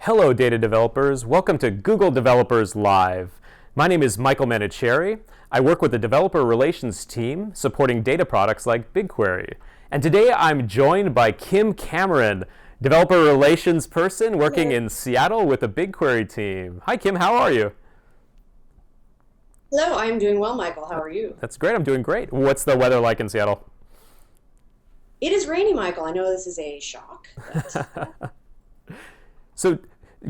Hello, data developers. Welcome to Google Developers Live. My name is Michael Manicherry. I work with the developer relations team supporting data products like BigQuery. And today I'm joined by Kim Cameron, developer relations person working in Seattle with the BigQuery team. Hi, Kim. How are you? Hello, I'm doing well, Michael. How are you? That's great. I'm doing great. What's the weather like in Seattle? It is rainy, Michael. I know this is a shock, but So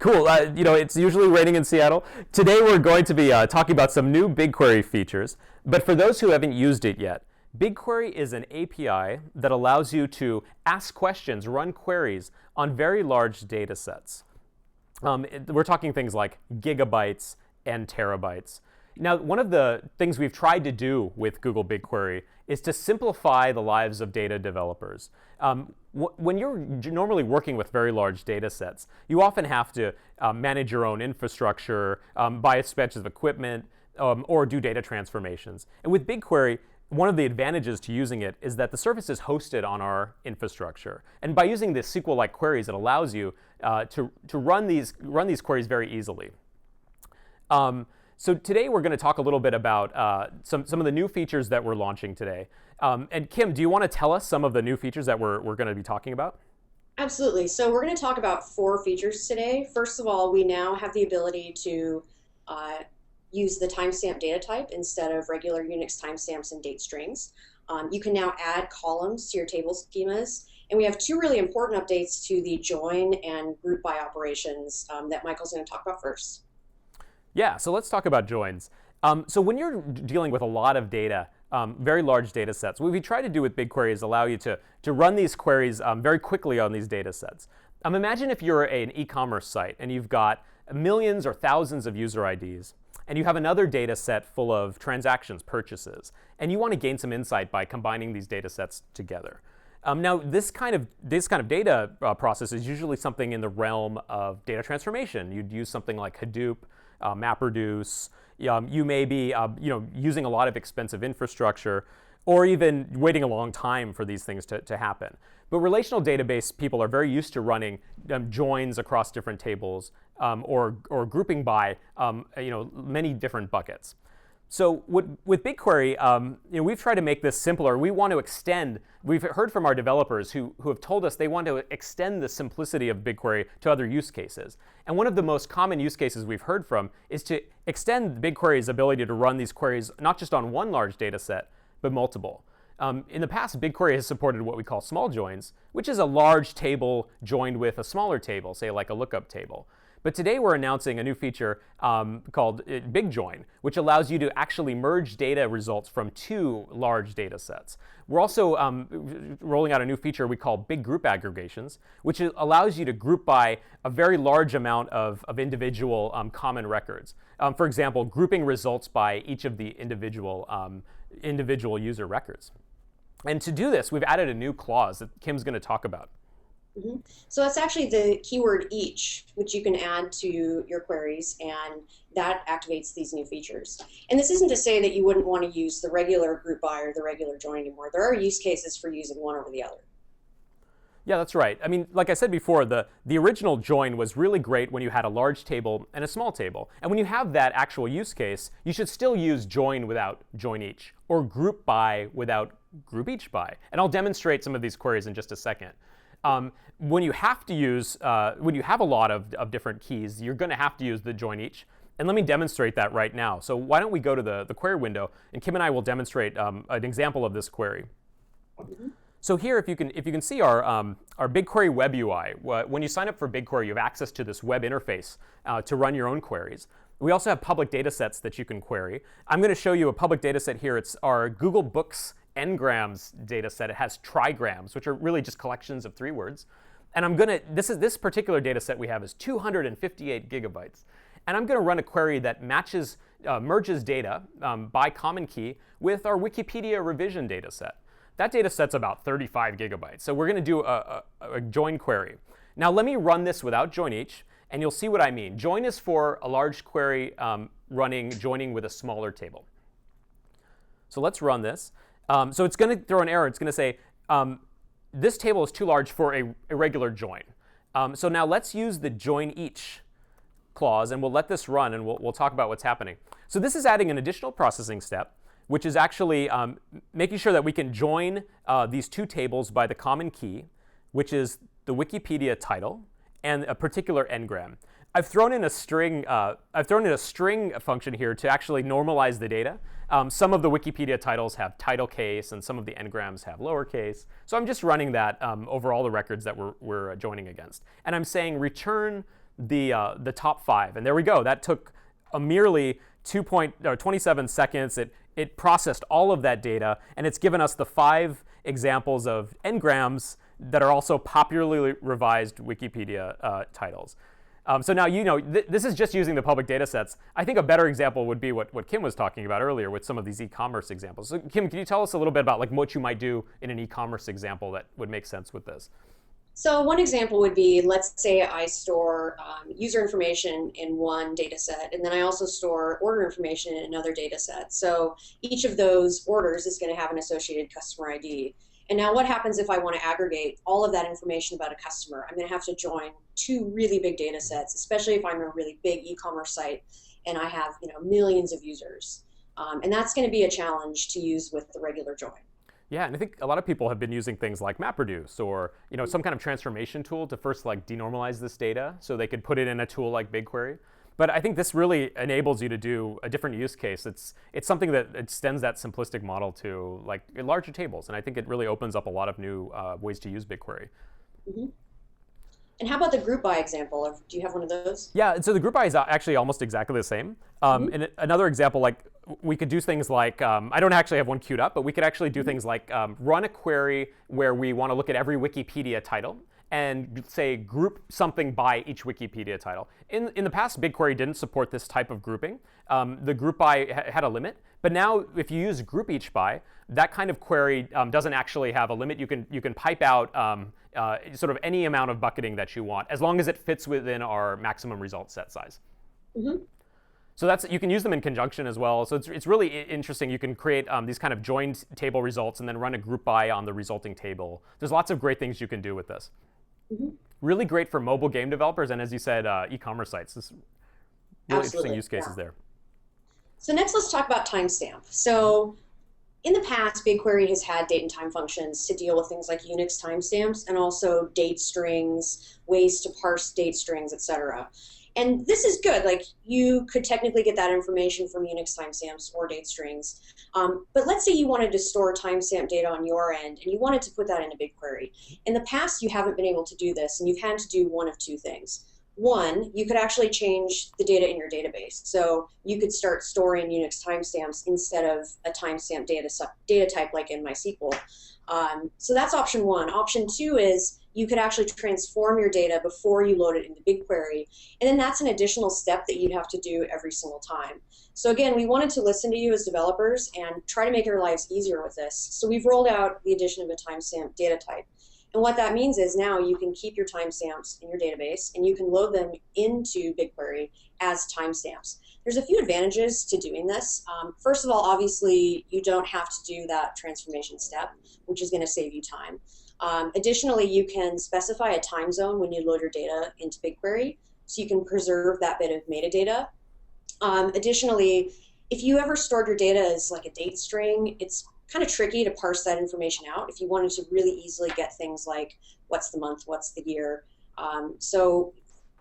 cool. It's usually raining in Seattle. Today we're going to be talking about some new BigQuery features. But for those who haven't used it yet, BigQuery is an API that allows you to ask questions, run queries on very large data sets. We're talking things like gigabytes and terabytes. Now, one of the things we've tried to do with Google BigQuery is to simplify the lives of data developers. When you're normally working with very large data sets, you often have to manage your own infrastructure, buy a bunch of equipment, or do data transformations. And with BigQuery, one of the advantages to using it is that the service is hosted on our infrastructure. And by using the SQL-like queries, it allows you to run these queries very easily. So today we're going to talk a little bit about some of the new features that we're launching today. And Kim, do you want to tell us some of the new features that we're going to be talking about? absolutely. So we're going to talk about four features today. First of all, we now have the ability to use the timestamp data type instead of regular Unix timestamps and date strings. You can now add columns to your table schemas. And we have two really important updates to the join and group by operations that Michael's going to talk about first. Yeah, so let's talk about joins. So when you're dealing with a lot of data, very large data sets, what we try to do with BigQuery is allow you to run these queries very quickly on these data sets. Imagine if you're an e-commerce site and you've got millions or thousands of user IDs, and you have another data set full of transactions, purchases, and you want to gain some insight by combining these data sets together. Now, this kind of data process is usually something in the realm of data transformation. You'd use something like Hadoop, MapReduce. You may be using a lot of expensive infrastructure, or even waiting a long time for these things to happen. But relational database people are very used to running joins across different tables or grouping by many different buckets. So with BigQuery, we've tried to make this simpler. We want to extend. We've heard from our developers who have told us they want to extend the simplicity of BigQuery to other use cases. And one of the most common use cases we've heard from is to extend BigQuery's ability to run these queries not just on one large data set, but multiple. In the past, BigQuery has supported what we call small joins, which is a large table joined with a smaller table, say like a lookup table. But today we're announcing a new feature called Big Join, which allows you to actually merge data results from two large data sets. We're also rolling out a new feature we call Big Group Aggregations, which allows you to group by a very large amount of individual common records. For example, grouping results by each of the individual user records. And to do this, we've added a new clause that Kim's going to talk about. So that's actually the keyword each, which you can add to your queries, and that activates these new features. And this isn't to say that you wouldn't want to use the regular group by or the regular join anymore. There are use cases for using one over the other. Yeah, that's right. I mean, like I said before, the original join was really great when you had a large table and a small table. And when you have that actual use case, you should still use join without join each, or group by without group each by. And I'll demonstrate some of these queries in just a second. When you have to use, when you have a lot of different keys, you're going to have to use the join each. And let me demonstrate that right now. So why don't we go to the query window, and Kim and I will demonstrate an example of this query. So here, if you can see our BigQuery web UI, when you sign up for BigQuery, you have access to this web interface to run your own queries. We also have public data sets that you can query. I'm going to show you a public data set here. It's our Google Books Ngrams data set. It has trigrams, which are really just collections of 3 words. And this particular data set we have is 258 gigabytes. And I'm going to run a query that merges data by common key with our Wikipedia revision data set. That data set's about 35 gigabytes. So we're going to do a join query. Now let me run this without join each, and you'll see what I mean. Join is for a large query joining with a smaller table. So let's run this. So it's going to throw an error. It's going to say, this table is too large for a regular join. So now let's use the join each clause, and we'll let this run, and we'll talk about what's happening. So this is adding an additional processing step, which is actually making sure that we can join these two tables by the common key, which is the Wikipedia title and a particular n-gram. I've thrown in a string function here to actually normalize the data. Some of the Wikipedia titles have title case, and some of the n-grams have lowercase. So I'm just running that over all the records that we're joining against. And I'm saying return the top 5. And there we go. That took a merely 27 seconds. It processed all of that data, and it's given us the 5 examples of n-grams that are also popularly revised Wikipedia titles. So now this is just using the public data sets. I think a better example would be what Kim was talking about earlier with some of these e-commerce examples. So Kim, can you tell us a little bit about what you might do in an e-commerce example that would make sense with this? So one example would be, let's say I store user information in one data set, and then I also store order information in another data set. So each of those orders is going to have an associated customer ID. And now what happens if I want to aggregate all of that information about a customer? I'm going to have to join 2 really big data sets, especially if I'm a really big e-commerce site and I have millions of users. And that's going to be a challenge to use with the regular join. Yeah, and I think a lot of people have been using things like MapReduce or some kind of transformation tool to first denormalize this data so they could put it in a tool like BigQuery. But I think this really enables you to do a different use case. It's something that extends that simplistic model to larger tables, and I think it really opens up a lot of new ways to use BigQuery. Mm-hmm. And how about the group by example? Do you have one of those? Yeah, so the group by is actually almost exactly the same. And another example, we could do things like, I don't actually have one queued up, but we could actually do things like run a query where we want to look at every Wikipedia title and say group something by each Wikipedia title. In the past, BigQuery didn't support this type of grouping. The group by had a limit, but now if you use group each by, that kind of query doesn't actually have a limit. You can pipe out sort of any amount of bucketing that you want, as long as it fits within our maximum result set size. Mm-hmm. So you can use them in conjunction as well. So it's really interesting. You can create these kind of joined table results and then run a group by on the resulting table. There's lots of great things you can do with this. Mm-hmm. Really great for mobile game developers and, as you said, e-commerce sites. There's really interesting use cases there. So next, let's talk about timestamp. So in the past, BigQuery has had date and time functions to deal with things like Unix timestamps and also date strings, ways to parse date strings, etc. And this is good. You could technically get that information from Unix timestamps or date strings. But let's say you wanted to store timestamp data on your end and you wanted to put that into BigQuery. In the past, you haven't been able to do this, and you've had to do one of 2 things. One, you could actually change the data in your database. So you could start storing Unix timestamps instead of a timestamp data type like in MySQL. So that's option 1. Option 2 is you could actually transform your data before you load it into BigQuery. And then that's an additional step that you'd have to do every single time. So again, we wanted to listen to you as developers and try to make your lives easier with this. So we've rolled out the addition of a timestamp data type. And what that means is now you can keep your timestamps in your database and you can load them into BigQuery as timestamps. There's a few advantages to doing this. First of all, obviously, you don't have to do that transformation step, which is going to save you time. Additionally, you can specify a time zone when you load your data into BigQuery, so you can preserve that bit of metadata. Additionally, if you ever stored your data as a date string, it's kind of tricky to parse that information out if you wanted to really easily get things like what's the month, what's the year. So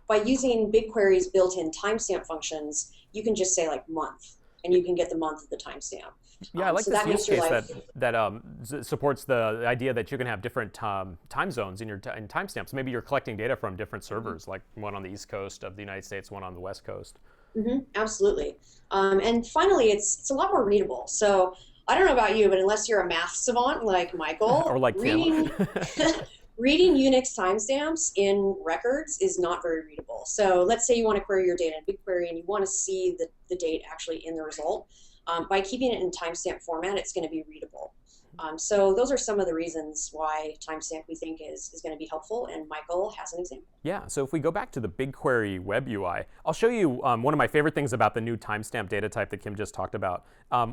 by using BigQuery's built-in timestamp functions, you can just say month, and you can get the month of the timestamp. Yeah, I like this use case that supports the idea that you can have different time zones in your timestamps. Maybe you're collecting data from different servers, like one on the East Coast of the United States, one on the West Coast. Mm-hmm, absolutely. And finally, it's a lot more readable. So I don't know about you, but unless you're a math savant like Michael, or like reading Unix timestamps in records is not very readable. So let's say you want to query your data in BigQuery and you want to see the date actually in the result. By keeping it in timestamp format, it's going to be readable. So those are some of the reasons why timestamp we think is going to be helpful, and Michael has an example. Yeah, so if we go back to the BigQuery web UI, I'll show you one of my favorite things about the new timestamp data type that Kim just talked about.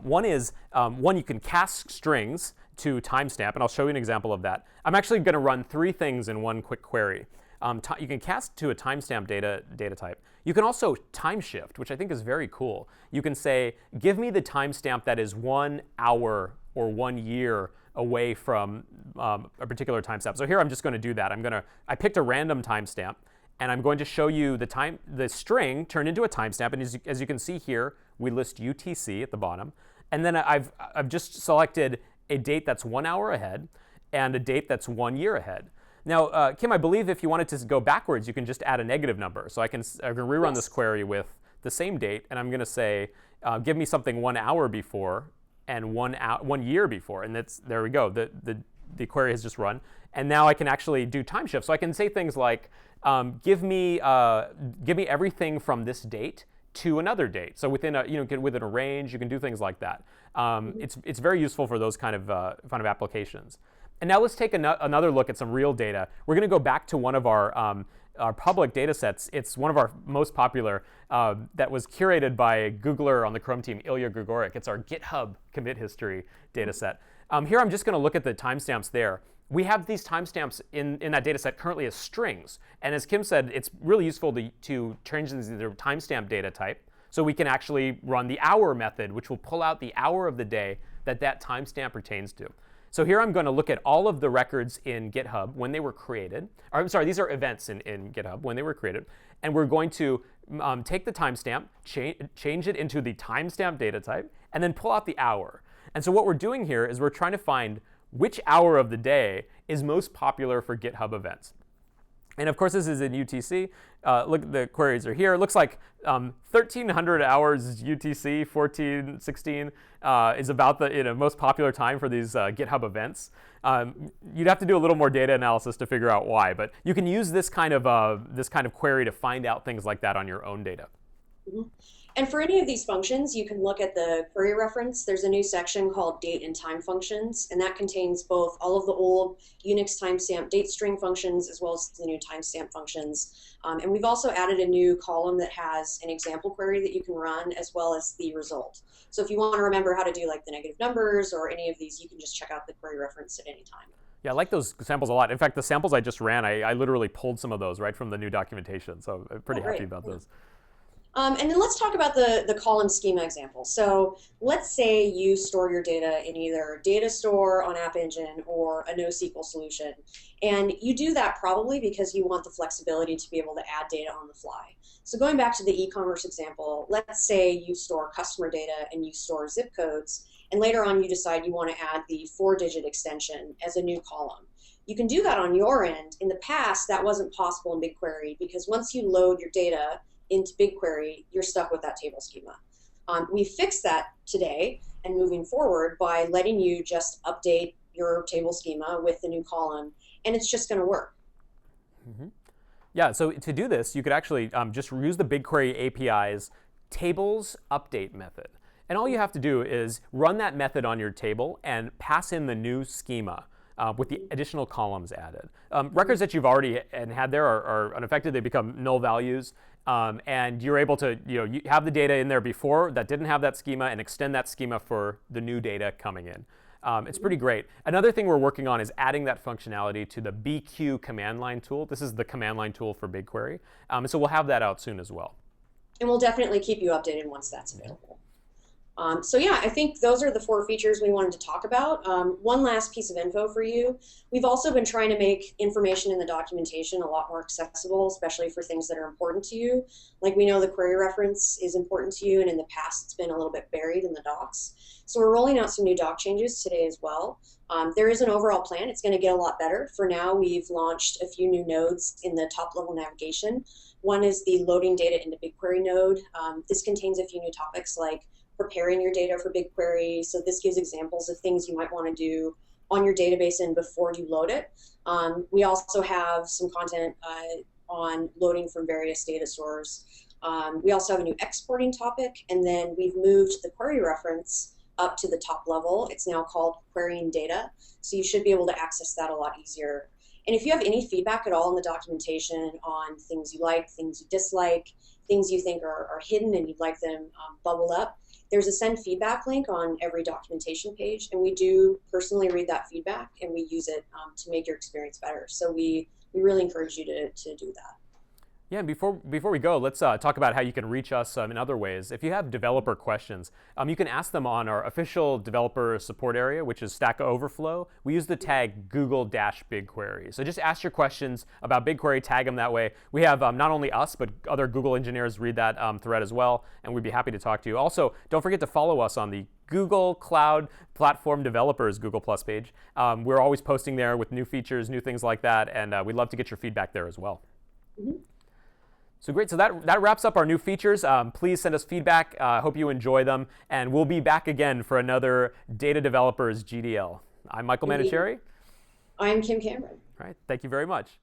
One is, you can cast strings to timestamp, and I'll show you an example of that. I'm actually going to run 3 things in one quick query. You can cast to a timestamp data type. You can also time shift, which I think is very cool. You can say, give me the timestamp that is 1 hour or 1 year away from a particular timestamp. So here I'm just going to do that. I picked a random timestamp, and I'm going to show you the string turned into a timestamp. And as you can see here, we list UTC at the bottom. And then I've just selected a date that's 1 hour ahead and a date that's 1 year ahead. Now, Kim, I believe if you wanted to go backwards, you can just add a negative number. So I can rerun this query with the same date, and I'm going to say, give me something 1 hour before and 1 year before, and there we go. The query has just run, and now I can actually do time shift. So I can say things like, give me everything from this date to another date. So within a range, you can do things like that. It's very useful for those kind of applications. And now let's take another look at some real data. We're going to go back to one of our public data sets. It's one of our most popular that was curated by a Googler on the Chrome team, Ilya Grigorik. It's our GitHub commit history data set. Here I'm just going to look at the timestamps there. We have these timestamps in that data set currently as strings. And as Kim said, it's really useful to change the timestamp data type. So we can actually run the hour method, which will pull out the hour of the day that timestamp pertains to. So here I'm going to look at all of the records in GitHub when they were created. Or, I'm sorry, these are events in GitHub when they were created. And we're going to take the timestamp, change it into the timestamp data type, and then pull out the hour. And so what we're doing here is we're trying to find which hour of the day is most popular for GitHub events. And of course, this is in UTC. Look, the queries are here. It looks like 1,300 hours UTC 1416 is about the most popular time for these GitHub events. You'd have to do a little more data analysis to figure out why, but you can use this kind of query to find out things like that on your own data. Mm-hmm. And for any of these functions, you can look at the query reference. There's a new section called date and time functions, and that contains both all of the old Unix timestamp date string functions as well as the new timestamp functions. And we've also added a new column that has an example query that you can run as well as the result. So if you want to remember how to do like the negative numbers or any of these, you can just check out the query reference at any time. Yeah, I like those samples a lot. In fact, the samples I just ran, I literally pulled some of those right from the new documentation. So I'm pretty happy about those. And then let's talk about the column schema example. So let's say you store your data in either data store on App Engine or a NoSQL solution. And you do that probably because you want the flexibility to be able to add data on the fly. So going back to the e-commerce example, let's say you store customer data and you store zip codes, and later on you decide you want to add the 4-digit extension as a new column. You can do that on your end. In the past, that wasn't possible in BigQuery because once you load your data into BigQuery, you're stuck with that table schema. We fixed that today and moving forward by letting you just update your table schema with the new column, and it's just going to work. Mm-hmm. Yeah, so to do this, you could actually just use the BigQuery API's tables update method. And all you have to do is run that method on your table and pass in the new schema with the additional columns added. Records that you've already had there are unaffected. They become null values. And you're able to you have the data in there before that didn't have that schema and extend that schema for the new data coming in. It's pretty great. Another thing we're working on is adding that functionality to the BQ command line tool. This is the command line tool for BigQuery. So we'll have that out soon as well. And we'll definitely keep you updated once that's available. So yeah, I think those are the 4 features we wanted to talk about. One last piece of info for you. We've also been trying to make information in the documentation a lot more accessible, especially for things that are important to you. Like we know the query reference is important to you, and in the past it's been a little bit buried in the docs. So we're rolling out some new doc changes today as well. There is an overall plan. It's going to get a lot better. For now, we've launched a few new nodes in the top-level navigation. One is the loading data into BigQuery node. This contains a few new topics like preparing your data for BigQuery. So this gives examples of things you might want to do on your database and before you load it. We also have some content on loading from various data stores. We also have a new exporting topic, and then we've moved the query reference up to the top level. It's now called querying data. So you should be able to access that a lot easier. And if you have any feedback at all in the documentation on things you like, things you dislike, things you think are hidden and you'd like them bubbled up, there's a send feedback link on every documentation page, and we do personally read that feedback and we use it to make your experience better. So we we really encourage you to do that. Yeah, and before we go, let's talk about how you can reach us in other ways. If you have developer questions, you can ask them on our official developer support area, which is Stack Overflow. We use the tag Google-BigQuery. So just ask your questions about BigQuery, tag them that way. We have not only us, but other Google engineers read that thread as well, and we'd be happy to talk to you. Also, don't forget to follow us on the Google Cloud Platform Developers Google Plus page. We're always posting there with new features, new things like that, and we'd love to get your feedback there as well. Mm-hmm. So great, so that wraps up our new features. Please send us feedback. Hope you enjoy them. And we'll be back again for another Data Developers GDL. I'm Michael Manicherry. I'm Kim Cameron. All right, thank you very much.